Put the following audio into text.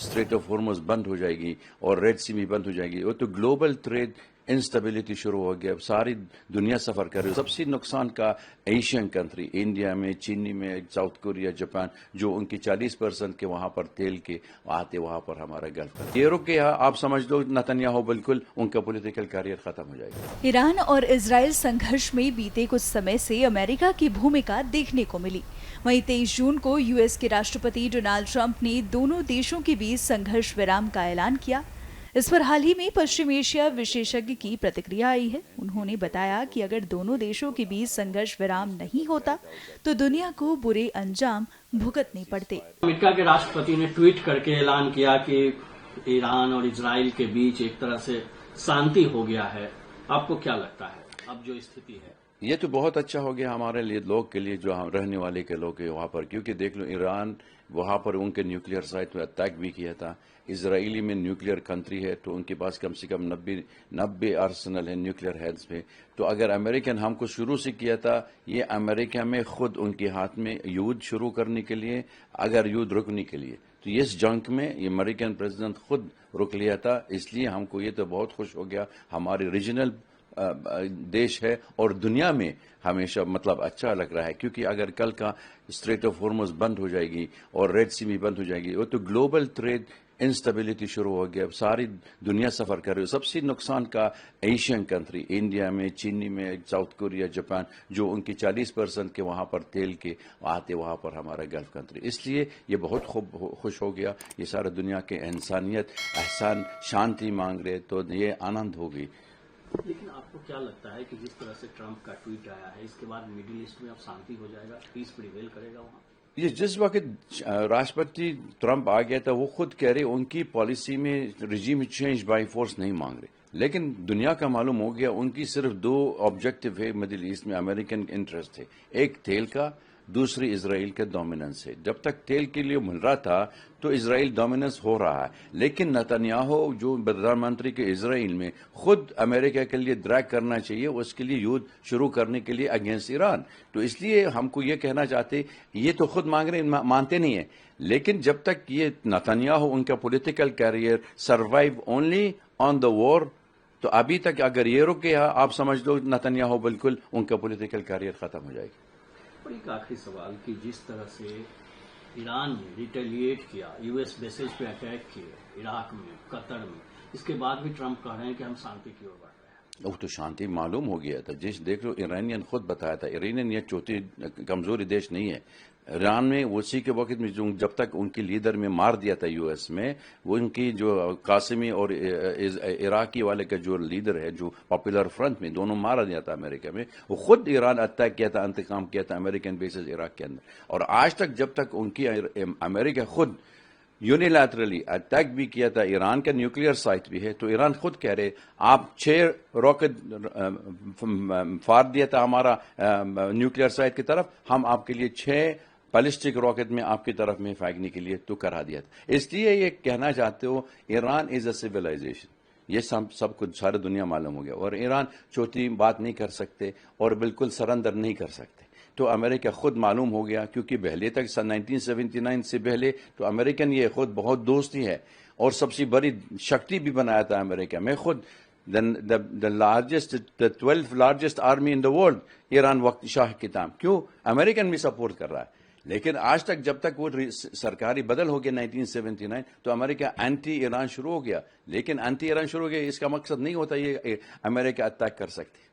Street of harms بند ہو جائے گی اور ریڈ سی بھی بند ہو جائے گی، وہ تو گلوبل ٹریڈ انسٹیبلٹی شروع ہو گیا، ساری دنیا سفر کر رہی ہے۔ سب سے نقصان کا ایشین کنٹری، انڈیا میں، چینی میں، ساؤتھ کوریا، جاپان، جو ان کی 40% کے وہاں پر تیل کے آتے، وہاں پر ہمارا گلف کا یہ رک گیا۔ آپ سمجھ لو نتنیاہو بالکل ان کا پولیٹیکل کیریئر ختم ہو جائے گا۔ ایران اور اسرائیل سنگھرش میں بیتے کچھ سمے سے امریکہ کی بھومکا دیکھنے کو ملی۔ وہیں 23 جون کو یو ایس کے راشٹرپتی ڈونالڈ ٹرمپ نے دونوں دیشوں کے بیچ سنگھرش ورام کا اعلان کیا۔ اس پر حال ہی میں پشچم ایشیا وشیشجঞ کی پرتکریا آئی ہے۔ انہوں نے بتایا کہ اگر دونوں دیشوں کے بیچ سنگھرش ورام نہیں ہوتا تو دنیا کو برے انجام بھگتنے پڑتے۔ امریکہ کے راشٹرپتی نے ٹویٹ کر کے اعلان کیا کہ ایران اور اسرائیل کے بیچ ایک طرح سے شانتی ہو گیا ہے۔ آپ کو کیا لگتا ہے اب جو استھتی ہے؟ یہ تو بہت اچھا ہو گیا ہمارے لیے، لوگ کے لیے، جو ہم رہنے والے کے لوگ ہیں وہاں پر، کیونکہ دیکھ لو ایران وہاں پر ان کے نیوکلیئر سائٹ پہ اٹیک بھی کیا تھا۔ اسرائیلی میں نیوکلیئر کنٹری ہے تو ان کے پاس کم سے کم 90 آرسنل ہے نیوکلیئر ہیڈز پہ۔ تو اگر امریکن ہم کو شروع سے کیا تھا، یہ امریکہ میں خود ان کے ہاتھ میں یدھ شروع کرنے کے لیے، اگر یدھ رکنے کے لیے، تو اس جنگ میں یہ امریکن پریزیڈنٹ خود رک لیا تھا۔ اس لیے ہم کو یہ تو بہت خوش ہو گیا، ہمارے ریجنل دیش ہے اور دنیا میں ہمیشہ مطلب اچھا لگ رہا ہے، کیونکہ اگر کل کا اسٹریٹ آف ہارمز بند ہو جائے گی اور ریڈ سی بھی بند ہو جائے گی، وہ تو گلوبل ٹریڈ انسٹیبلٹی شروع ہو گیا، ساری دنیا سفر کر رہی ہے۔ سب سے نقصان کا ایشین کنٹری، انڈیا میں، چینی میں، ساؤتھ کوریا، جاپان، جو ان کی 40% کے وہاں پر تیل کے آتے، وہاں پر ہمارا گلف کنٹری۔ اس لیے یہ بہت خوش ہو گیا، یہ سارا دنیا کے انسانیت احسان شانتی مانگ رہے، تو یہ آنند ہوگی۔ لیکن آپ کو کیا لگتا ہے کہ جس طرح سے ٹرمپ کا ٹویٹ آیا ہے، اس کے بعد مڈل ایسٹ میں اب شانتی ہو جائے گا، پیس پریویل کرے گا وہاں؟ یہ جس وقت راشٹرپتی ٹرمپ آ گیا تھا، وہ خود کہہ رہے ان کی پالیسی میں رجیم چینج بائی فورس نہیں مانگ رہے، لیکن دنیا کا معلوم ہو گیا ان کی صرف 2 آبجیکٹو ہے مڈل ایسٹ میں، امریکن انٹرسٹ ہے، ایک تیل کا، دوسری اسرائیل کا ڈومیننس ہے۔ جب تک تیل کے لیے مل رہا تھا تو اسرائیل ڈومیننس ہو رہا ہے، لیکن نتنیاہو جو پردھان منتری کے اسرائیل میں خود امریکہ کے لیے ڈریگ کرنا چاہیے، اس کے لیے یدھ شروع کرنے کے لیے اگینسٹ ایران۔ تو اس لیے ہم کو یہ کہنا چاہتے، یہ تو خود مانگ رہے، مانتے نہیں ہیں، لیکن جب تک یہ نتنیاہو ان کا political career survive only on the war, تو ابھی تک اگر یہ رکے، آپ سمجھ لو نتنیاہو بالکل ان کا پولیٹیکل کیریئر ختم ہو جائے گا۔ اور ایک آخری سوال کہ جس طرح سے ایران نے ریٹیلیٹ کیا، یو ایس بیسز پہ اٹیک کیے عراق میں، قطر میں، اس کے بعد بھی ٹرمپ کہہ رہے ہیں کہ ہم شانتی کی اور بڑھ رہے ہیں۔ وہ تو شانتی معلوم ہو گیا تھا، جس دیکھ لو ایرانین خود بتایا تھا، ایرانین یہ چوتھی کمزوری دیش نہیں ہے۔ ایران میں اسی کے وقت میں جب تک ان کی لیڈر میں مار دیا تھا یو ایس میں، وہ ان کی جو قاسمی اور عراقی والے کا جو لیڈر ہے، جو پاپولر فرنٹ میں، دونوں مارا دیا تھا امریکہ میں، وہ خود ایران اٹیک کیا تھا، انتقام کیا تھا امریکن بیسز عراق کے اندر۔ اور آج تک جب تک ان کی امریکہ خود یونیلیٹرلی اٹیک بھی کیا تھا، ایران کا نیوکلیئر سائٹ بھی ہے، تو ایران خود کہہ رہے آپ 6 راکٹ فار دیا تھا ہمارا نیوکلیئر سائٹ کی طرف، ہم آپ کے لیے 6 بیلسٹک راکٹ میں آپ کی طرف میں پھینکنے کے لیے تو کرا دیا تھا۔ اس لیے یہ کہنا چاہتے ہو ایران از اے سویلائزیشن، یہ سب کچھ ساری دنیا معلوم ہو گیا، اور ایران چھوٹی بات نہیں کر سکتے اور بالکل سرنڈر نہیں کر سکتے۔ تو امریکہ خود معلوم ہو گیا، کیونکہ پہلے تک 1979 سے پہلے تو امریکن یہ خود بہت دوستی ہے، اور سب سے بڑی شکتی بھی بنایا تھا امریکہ میں خود، the 12th largest army in the world، Iran وقت شاہ کے تام، کیوں امریکن بھی سپورٹ کر رہا ہے۔ لیکن آج تک جب تک وہ سرکاری بدل ہو گیا 1979، تو امریکہ اینٹی ایران شروع ہو گیا، لیکن اینٹی ایران شروع ہو گیا، اس کا مقصد نہیں ہوتا یہ امریکہ اٹیک کر سکتے۔